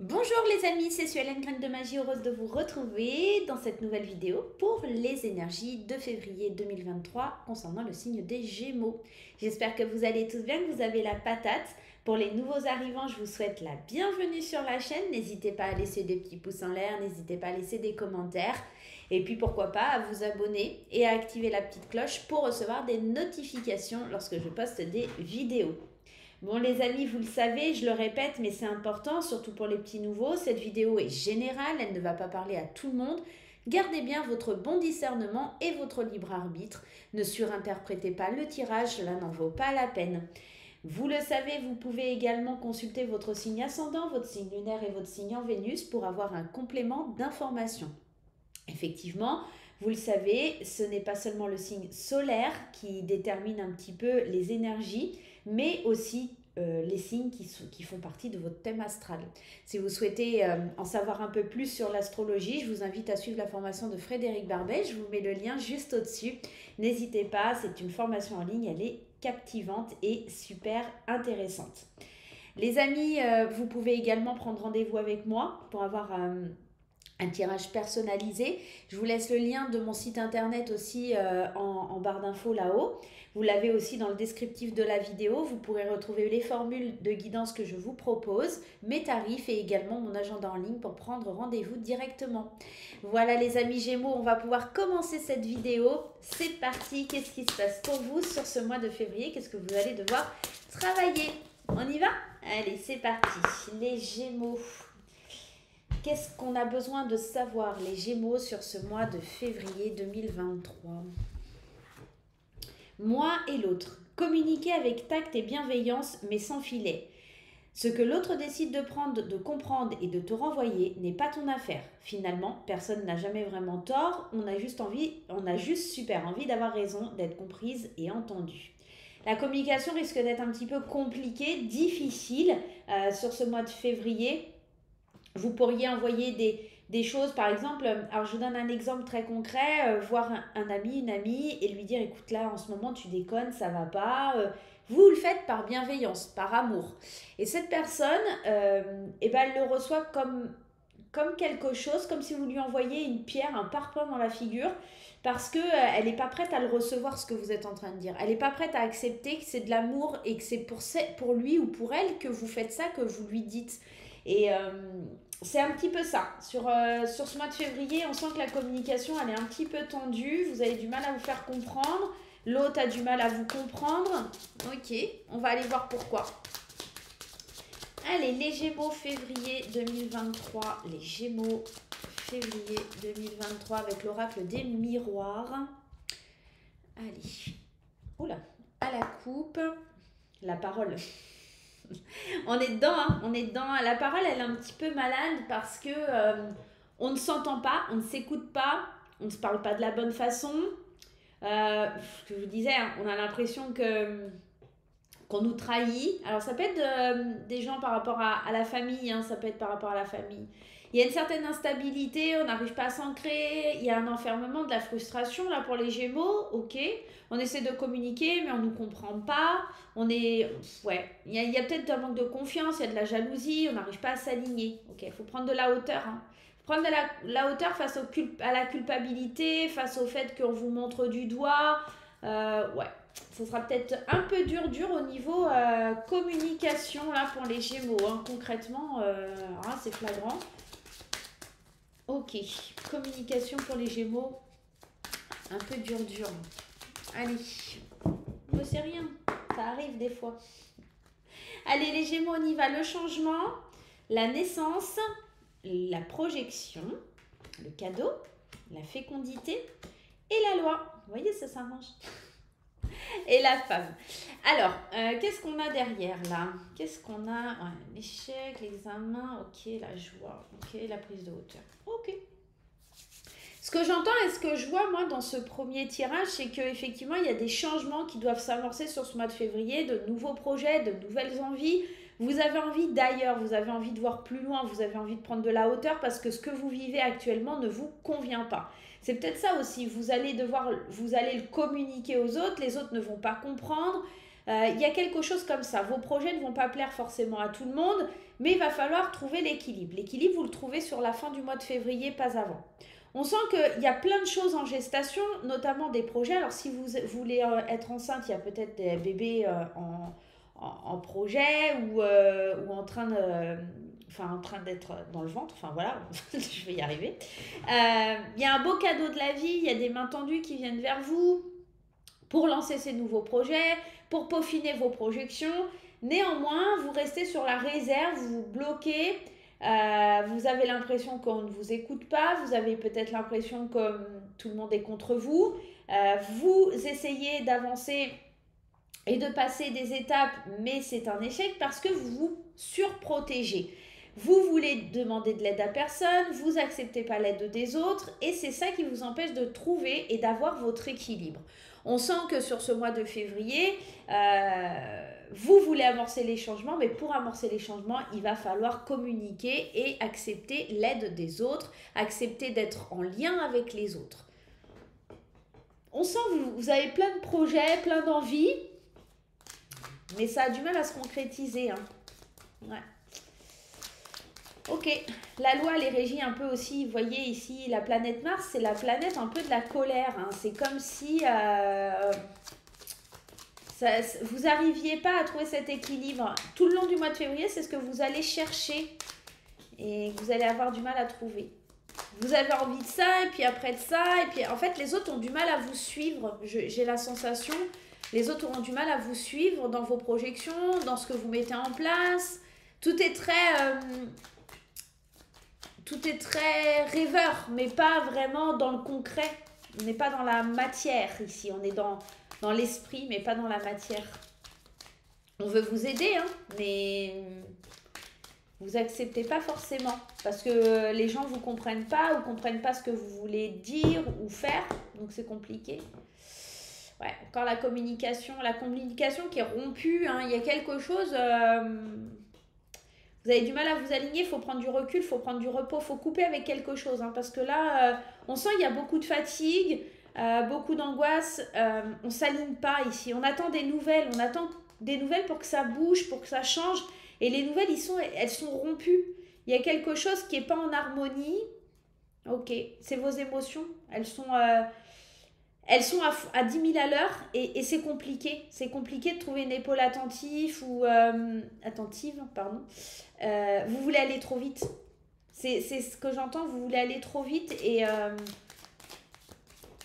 Bonjour les amis, c'est Suelen Graine de Magie, heureuse de vous retrouver dans cette nouvelle vidéo pour les énergies de février 2023 concernant le signe des Gémeaux. J'espère que vous allez tous bien, que vous avez la patate. Pour les nouveaux arrivants, je vous souhaite la bienvenue sur la chaîne. N'hésitez pas à laisser des petits pouces en l'air, n'hésitez pas à laisser des commentaires. Et puis pourquoi pas à vous abonner et à activer la petite cloche pour recevoir des notifications lorsque je poste des vidéos. Bon les amis, vous le savez, je le répète, mais c'est important, surtout pour les petits nouveaux, cette vidéo est générale, elle ne va pas parler à tout le monde. Gardez bien votre bon discernement et votre libre arbitre. Ne surinterprétez pas le tirage, cela n'en vaut pas la peine. Vous le savez, vous pouvez également consulter votre signe ascendant, votre signe lunaire et votre signe en Vénus pour avoir un complément d'information. Effectivement, vous le savez, ce n'est pas seulement le signe solaire qui détermine un petit peu les énergies, mais aussi les signes qui font partie de votre thème astral. Si vous souhaitez en savoir un peu plus sur l'astrologie, je vous invite à suivre la formation de Frédéric Barbet. Je vous mets le lien juste au-dessus. N'hésitez pas, c'est une formation en ligne, elle est captivante et super intéressante. Les amis, vous pouvez également prendre rendez-vous avec moi pour avoir un tirage personnalisé. Je vous laisse le lien de mon site internet aussi en barre d'infos là-haut. Vous l'avez aussi dans le descriptif de la vidéo. Vous pourrez retrouver les formules de guidance que je vous propose, mes tarifs et également mon agenda en ligne pour prendre rendez-vous directement. Voilà les amis Gémeaux, on va pouvoir commencer cette vidéo. C'est parti, qu'est-ce qui se passe pour vous sur ce mois de février? Qu'est-ce que vous allez devoir travailler? On y va? Allez, c'est parti. Les Gémeaux. Qu'est-ce qu'on a besoin de savoir, les Gémeaux, sur ce mois de février 2023? Moi et l'autre. Communiquer avec tact et bienveillance, mais sans filet. Ce que l'autre décide de prendre, de comprendre et de te renvoyer n'est pas ton affaire. Finalement, personne n'a jamais vraiment tort, on a juste super envie d'avoir raison, d'être comprise et entendue. La communication risque d'être un petit peu compliquée, difficile sur ce mois de février. Vous pourriez envoyer des choses, par exemple, alors je vous donne un exemple très concret, voir un ami, une amie et lui dire, écoute là, en ce moment tu déconnes, ça va pas. Vous le faites par bienveillance, par amour. Et cette personne, eh ben, elle le reçoit comme quelque chose, comme si vous lui envoyiez une pierre, un parpaing dans la figure, parce que elle n'est pas prête à le recevoir, ce que vous êtes en train de dire. Elle n'est pas prête à accepter que c'est de l'amour et que c'est pour lui ou pour elle que vous faites ça, que vous lui dites. Et c'est un petit peu ça. Sur ce mois de février, on sent que la communication, elle est un petit peu tendue. Vous avez du mal à vous faire comprendre. L'autre a du mal à vous comprendre. Ok, on va aller voir pourquoi. Allez, les Gémeaux, février 2023. Les Gémeaux, février 2023 avec l'oracle des miroirs. Allez. Oula, à la coupe. La parole. On est dedans, hein, on est dedans. La parole, elle est un petit peu malade parce que on ne s'entend pas, on ne s'écoute pas, on ne se parle pas de la bonne façon. Ce que je vous disais, hein, on a l'impression qu'on nous trahit. Alors ça peut être des gens par rapport à la famille, hein, ça peut être par rapport à la famille. Il y a une certaine instabilité, on n'arrive pas à s'ancrer, il y a un enfermement, de la frustration là pour les Gémeaux, ok. On essaie de communiquer mais on ne nous comprend pas, ouais, il y a peut-être un manque de confiance, il y a de la jalousie, on n'arrive pas à s'aligner, ok. Il faut prendre de la hauteur, hein. Prendre de la hauteur face à la culpabilité, face au fait qu'on vous montre du doigt, ouais. Ça sera peut-être un peu dur au niveau communication là pour les Gémeaux, hein. Concrètement, hein, c'est flagrant. Ok, communication pour les Gémeaux, un peu dur. Allez, c'est rien, ça arrive des fois. Allez les Gémeaux, on y va. Le changement, la naissance, la projection, le cadeau, la fécondité et la loi. Vous voyez, ça s'arrange. Et la femme. Alors, qu'est-ce qu'on a derrière là? Qu'est-ce qu'on a? Ouais, l'échec, l'examen, ok, la joie, ok, la prise de hauteur. Ok. Ce que j'entends et ce que je vois moi dans ce premier tirage, c'est qu'effectivement il y a des changements qui doivent s'amorcer sur ce mois de février, de nouveaux projets, de nouvelles envies. Vous avez envie d'ailleurs, vous avez envie de voir plus loin, vous avez envie de prendre de la hauteur parce que ce que vous vivez actuellement ne vous convient pas. C'est peut-être ça aussi, vous allez le communiquer aux autres, les autres ne vont pas comprendre. Il y a quelque chose comme ça. Vos projets ne vont pas plaire forcément à tout le monde, mais il va falloir trouver l'équilibre. L'équilibre, vous le trouvez sur la fin du mois de février, pas avant. On sent qu'il y a plein de choses en gestation, notamment des projets. Alors, si vous voulez être enceinte, il y a peut-être des bébés en projet ou en train de... Enfin, en train d'être dans le ventre, enfin voilà, je vais y arriver. Il y a un beau cadeau de la vie, il y a des mains tendues qui viennent vers vous pour lancer ces nouveaux projets, pour peaufiner vos projections. Néanmoins, vous restez sur la réserve, vous vous bloquez, vous avez l'impression qu'on ne vous écoute pas, vous avez peut-être l'impression que tout le monde est contre vous. Vous essayez d'avancer et de passer des étapes, mais c'est un échec parce que vous vous surprotégez. Vous voulez demander de l'aide à personne, vous n'acceptez pas l'aide des autres et c'est ça qui vous empêche de trouver et d'avoir votre équilibre. On sent que sur ce mois de février, vous voulez amorcer les changements, mais pour amorcer les changements, il va falloir communiquer et accepter l'aide des autres, accepter d'être en lien avec les autres. On sent que vous avez plein de projets, plein d'envies, mais ça a du mal à se concrétiser. Hein. Ouais. Ok, la loi, elle est régie un peu aussi, vous voyez ici, la planète Mars, c'est la planète un peu de la colère. Hein. C'est comme si vous n'arriviez pas à trouver cet équilibre. Tout le long du mois de février, c'est ce que vous allez chercher et que vous allez avoir du mal à trouver. Vous avez envie de ça, et puis après de ça, et puis en fait, les autres ont du mal à vous suivre. J'ai la sensation, les autres auront du mal à vous suivre dans vos projections, dans ce que vous mettez en place. Tout est très rêveur, mais pas vraiment dans le concret. On n'est pas dans la matière ici, on est dans l'esprit, mais pas dans la matière. On veut vous aider, hein, mais vous acceptez pas forcément, parce que les gens vous comprennent pas ou comprennent pas ce que vous voulez dire ou faire, donc c'est compliqué. Ouais, encore la communication qui est rompue, hein, il y a quelque chose... Vous avez du mal à vous aligner, il faut prendre du recul, il faut prendre du repos, il faut couper avec quelque chose. Hein, parce que là, on sent qu'il y a beaucoup de fatigue, beaucoup d'angoisse. On ne s'aligne pas ici. On attend des nouvelles. On attend des nouvelles pour que ça bouge, pour que ça change. Et les nouvelles, elles sont rompues. Il y a quelque chose qui n'est pas en harmonie. Ok, c'est vos émotions. Elles sont à 10 000 à l'heure et c'est compliqué. C'est compliqué de trouver une épaule attentive ou attentive, pardon. Vous voulez aller trop vite. C'est ce que j'entends, vous voulez aller trop vite et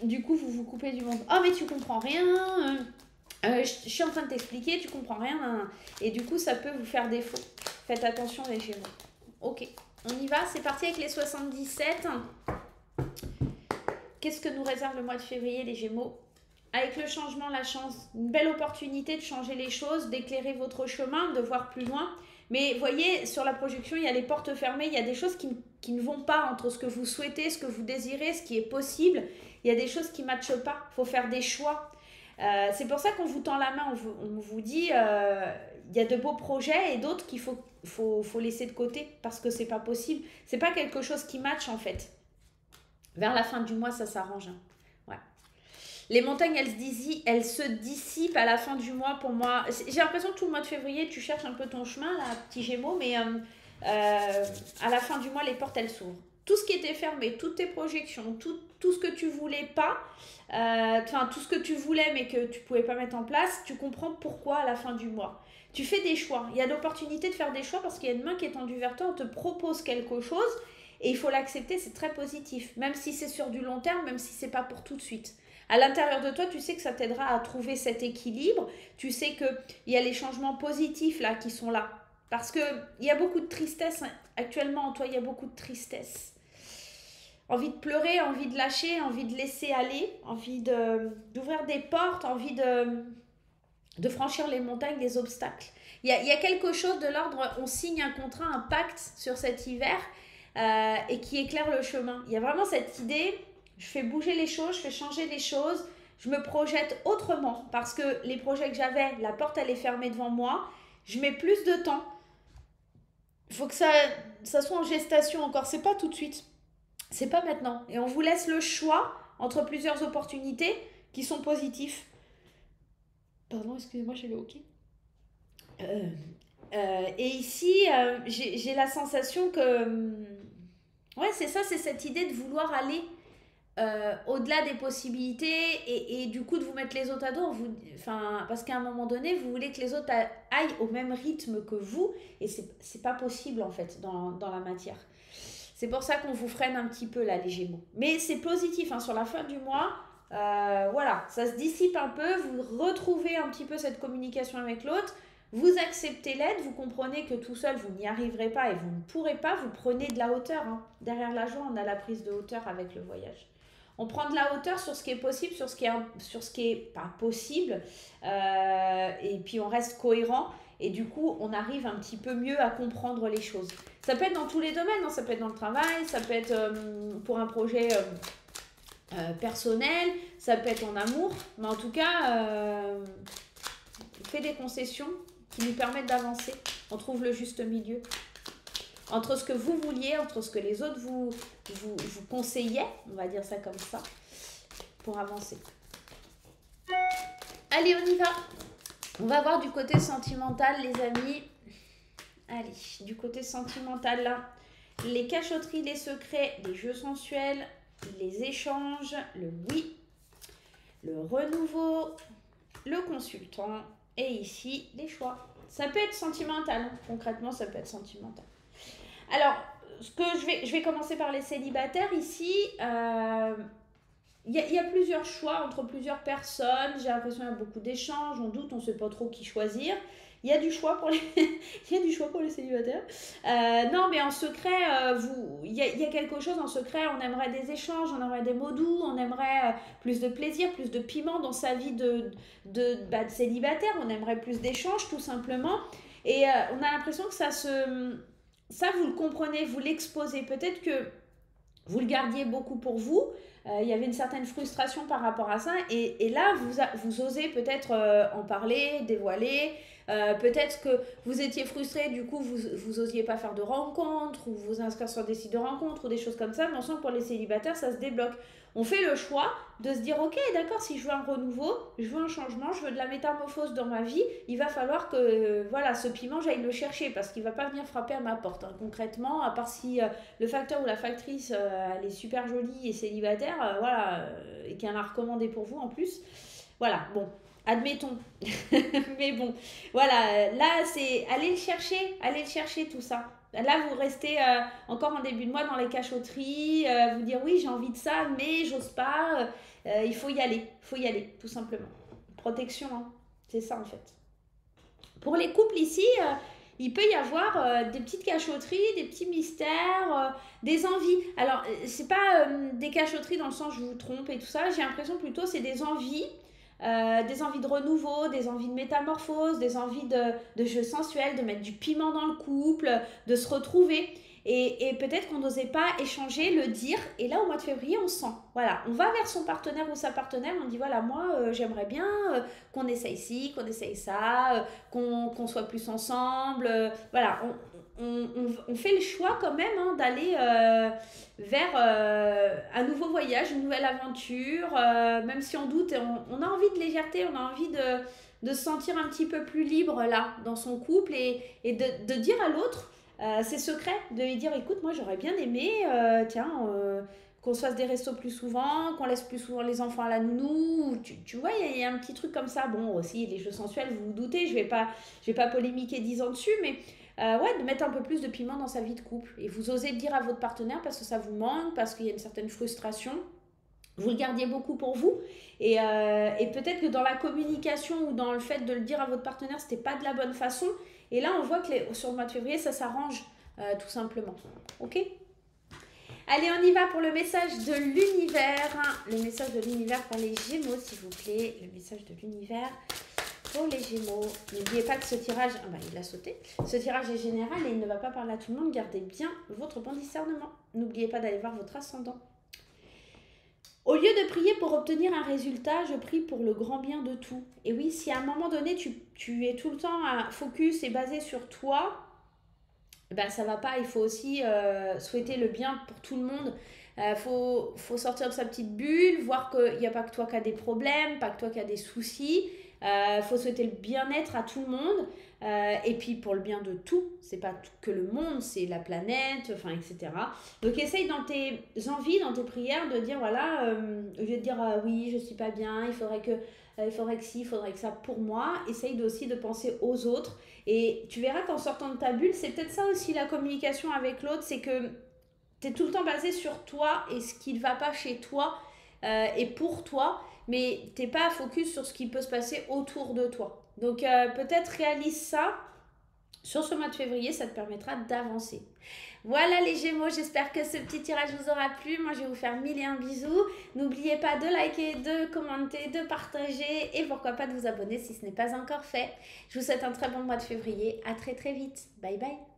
du coup vous vous coupez du monde. Oh mais tu comprends rien, je suis en train de t'expliquer, tu comprends rien. Et du coup ça peut vous faire défaut. Faites attention les Gémeaux. Ok, on y va, c'est parti avec les 77. Qu'est-ce que nous réserve le mois de février, les Gémeaux? Avec le changement, la chance, une belle opportunité de changer les choses, d'éclairer votre chemin, de voir plus loin. Mais voyez, sur la projection, il y a les portes fermées, il y a des choses qui ne vont pas entre ce que vous souhaitez, ce que vous désirez, ce qui est possible. Il y a des choses qui ne matchent pas, il faut faire des choix. C'est pour ça qu'on vous tend la main, on vous dit, il y a de beaux projets et d'autres qu'il faut laisser de côté parce que ce n'est pas possible. Ce n'est pas quelque chose qui matche en fait. Vers la fin du mois, ça s'arrange. Hein. Ouais. Les montagnes, elles se dissipent à la fin du mois pour moi. J'ai l'impression que tout le mois de février, tu cherches un peu ton chemin, là, petit Gémeaux, mais à la fin du mois, les portes, elles s'ouvrent. Tout ce qui était fermé, toutes tes projections, tout ce que tu voulais pas, tout ce que tu voulais mais que tu pouvais pas mettre en place, tu comprends pourquoi à la fin du mois. Tu fais des choix. Il y a l'opportunité de faire des choix parce qu'il y a une main qui est tendue vers toi, on te propose quelque chose et il faut l'accepter, c'est très positif. Même si c'est sur du long terme, même si c'est pas pour tout de suite. À l'intérieur de toi, tu sais que ça t'aidera à trouver cet équilibre. Tu sais qu'il y a les changements positifs là qui sont là. Parce qu'il y a beaucoup de tristesse actuellement en toi, il y a beaucoup de tristesse. Envie de pleurer, envie de lâcher, envie de laisser aller, envie d'ouvrir des portes, envie de franchir les montagnes, les obstacles. Il y a quelque chose de l'ordre, on signe un contrat, un pacte sur cet hiver et qui éclaire le chemin. Il y a vraiment cette idée, je fais bouger les choses, je fais changer les choses, je me projette autrement parce que les projets que j'avais, la porte elle est fermée devant moi, je mets plus de temps. Il faut que ça soit en gestation encore, c'est pas tout de suite. C'est pas maintenant. Et on vous laisse le choix entre plusieurs opportunités qui sont positives. Pardon, excusez-moi, j'ai le OK. Et ici, j'ai la sensation que... ouais, c'est ça, c'est cette idée de vouloir aller au-delà des possibilités et du coup de vous mettre les autres à dos. Enfin, parce qu'à un moment donné, vous voulez que les autres aillent au même rythme que vous et c'est pas possible en fait dans la matière. C'est pour ça qu'on vous freine un petit peu là, les Gémeaux. Mais c'est positif, hein, sur la fin du mois. Voilà, ça se dissipe un peu, vous retrouvez un petit peu cette communication avec l'autre, vous acceptez l'aide, vous comprenez que tout seul vous n'y arriverez pas et vous ne pourrez pas, vous prenez de la hauteur, hein. Derrière la joie, on a la prise de hauteur avec le voyage. On prend de la hauteur sur ce qui est possible, sur ce qui est pas possible, et puis on reste cohérent. Et du coup, on arrive un petit peu mieux à comprendre les choses. Ça peut être dans tous les domaines, hein. Ça peut être dans le travail, ça peut être pour un projet personnel, ça peut être en amour. Mais en tout cas, fait des concessions qui nous permettent d'avancer. On trouve le juste milieu entre ce que vous vouliez, entre ce que les autres vous conseillaient, on va dire ça comme ça, pour avancer. Allez, on y va. On va voir du côté sentimental, les amis. Allez, du côté sentimental, là. Les cachotteries, les secrets, les jeux sensuels, les échanges, le oui, le renouveau, le consultant et ici, les choix. Ça peut être sentimental, hein. Concrètement, ça peut être sentimental. Alors, je vais commencer par les célibataires ici. Il y a plusieurs choix entre plusieurs personnes. J'ai l'impression qu'il y a beaucoup d'échanges. On doute, on ne sait pas trop qui choisir. Il y a du choix pour les, il y a du choix pour les célibataires. Non, mais en secret, il y a quelque chose en secret. On aimerait des échanges, on aimerait des mots doux, on aimerait plus de plaisir, plus de piment dans sa vie de célibataire. On aimerait plus d'échanges, tout simplement. Et on a l'impression que ça, vous le comprenez, vous l'exposez. Peut-être que vous le gardiez beaucoup pour vous. Il y avait une certaine frustration par rapport à ça. Et là, vous osez peut-être en parler, dévoiler. Peut-être que vous étiez frustré, du coup, vous osiez pas faire de rencontres ou vous inscrire sur des sites de rencontres ou des choses comme ça. Mais on sent que pour les célibataires, ça se débloque. On fait le choix de se dire, ok, d'accord, si je veux un renouveau, je veux un changement, je veux de la métamorphose dans ma vie, il va falloir que voilà, ce piment, j'aille le chercher parce qu'il ne va pas venir frapper à ma porte, hein. Concrètement, à part si le facteur ou la factrice, elle est super jolie et célibataire, voilà, et qu'elle a recommandé pour vous en plus. Voilà, bon, admettons. Mais bon, voilà, là, c'est aller le chercher tout ça. Là, vous restez encore en début de mois dans les cachotteries, vous dire oui, j'ai envie de ça, mais j'ose pas. Il faut y aller, tout simplement. Protection, hein. C'est ça en fait. Pour les couples ici, il peut y avoir des petites cachotteries, des petits mystères, des envies. Alors, c'est pas des cachotteries dans le sens je vous trompe et tout ça. J'ai l'impression plutôt c'est des envies de renouveau, des envies de métamorphose, des envies de jeu sensuel, de mettre du piment dans le couple, de se retrouver. Et peut-être qu'on n'osait pas échanger, le dire. Et là, au mois de février, on sent. Voilà, on va vers son partenaire ou sa partenaire. On dit, voilà, moi, j'aimerais bien qu'on essaye ci, qu'on essaye ça, qu'on soit plus ensemble. Voilà, on fait le choix quand même, hein, d'aller vers un nouveau voyage, une nouvelle aventure. Même si on doute, on a envie de légèreté, on a envie de se sentir un petit peu plus libre là, dans son couple et de dire à l'autre ses secrets, de lui dire écoute, moi j'aurais bien aimé, qu'on se fasse des restos plus souvent, qu'on laisse plus souvent les enfants à la nounou. Tu vois, il y a un petit truc comme ça. Bon, aussi, les jeux sensuels, vous vous doutez, je vais pas polémiquer 10 ans dessus, mais ouais, de mettre un peu plus de piment dans sa vie de couple. Et vous osez le dire à votre partenaire parce que ça vous manque, parce qu'il y a une certaine frustration. Vous le gardiez beaucoup pour vous. Et peut-être que dans la communication ou dans le fait de le dire à votre partenaire, c'était pas de la bonne façon. Et là, on voit que sur le mois de février, ça s'arrange tout simplement. Ok ? Allez, on y va pour le message de l'univers. Le message de l'univers pour les Gémeaux, s'il vous plaît. Le message de l'univers pour les Gémeaux. N'oubliez pas que ce tirage, il a sauté. Ce tirage est général et il ne va pas parler à tout le monde. Gardez bien votre bon discernement. N'oubliez pas d'aller voir votre ascendant. Au lieu de prier pour obtenir un résultat, je prie pour le grand bien de tout. Et oui, si à un moment donné, tu es tout le temps à focus et basé sur toi, ben ça va pas. Il faut aussi souhaiter le bien pour tout le monde. Faut sortir de sa petite bulle, voir qu'il n'y a pas que toi qui as des problèmes, pas que toi qui as des soucis. faut souhaiter le bien-être à tout le monde. Et puis pour le bien de tout, c'est pas que le monde, c'est la planète, enfin, etc. Donc essaye dans tes envies, dans tes prières, de dire voilà, au lieu de dire oui, je suis pas bien, il faudrait que ci, il faudrait que ça pour moi, essaye aussi de penser aux autres. Et tu verras qu'en sortant de ta bulle, c'est peut-être ça aussi la communication avec l'autre, c'est que tu es tout le temps basé sur toi et ce qui ne va pas chez toi et pour toi, mais t'es pas focus sur ce qui peut se passer autour de toi. Donc peut-être réalise ça sur ce mois de février, ça te permettra d'avancer. Voilà les Gémeaux, j'espère que ce petit tirage vous aura plu. Moi, je vais vous faire mille et un bisous. N'oubliez pas de liker, de commenter, de partager et pourquoi pas de vous abonner si ce n'est pas encore fait. Je vous souhaite un très bon mois de février. À très très vite. Bye bye.